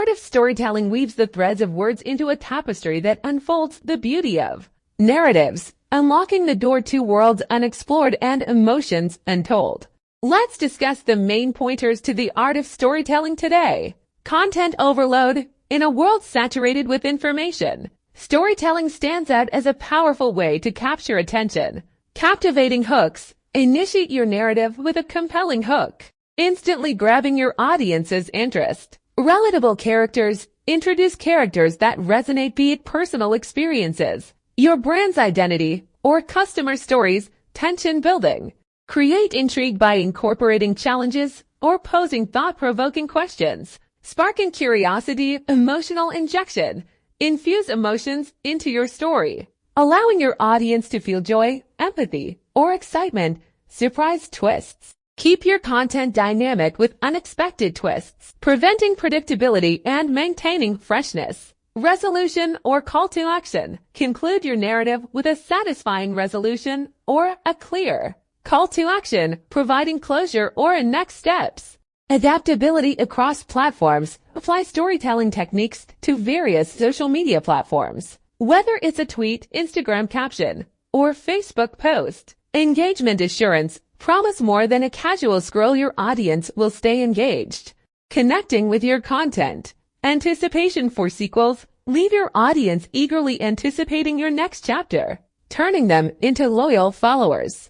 art of storytelling weaves the threads of words into a tapestry that unfolds the beauty of narratives, unlocking the door to worlds unexplored and emotions untold. Let's discuss the main pointers to the art of storytelling today. Content overload. In a world saturated with information, storytelling stands out as a powerful way to capture attention. Captivating hooks. Initiate your narrative with a compelling hook, instantly grabbing your audience's interest. Relatable characters. Introduce characters that resonate, be it personal experiences, your brand's identity, or customer stories. Tension building. Create intrigue by incorporating challenges or posing thought-provoking questions. Sparking curiosity. Emotional injection. Infuse emotions into your story, allowing your audience to feel joy, empathy, or excitement. Surprise twists. Keep your content dynamic with unexpected twists, preventing predictability and maintaining freshness. Resolution or call to action. Conclude your narrative with a satisfying resolution or a clear call to action, providing closure or next steps. Adaptability across platforms. Apply storytelling techniques to various social media platforms. Whether it's a tweet, Instagram caption, or Facebook post. Engagement assurance. Promise more than a casual scroll. Your audience will stay engaged, connecting with your content. Anticipation for sequels. Leave your audience eagerly anticipating your next chapter, turning them into loyal followers.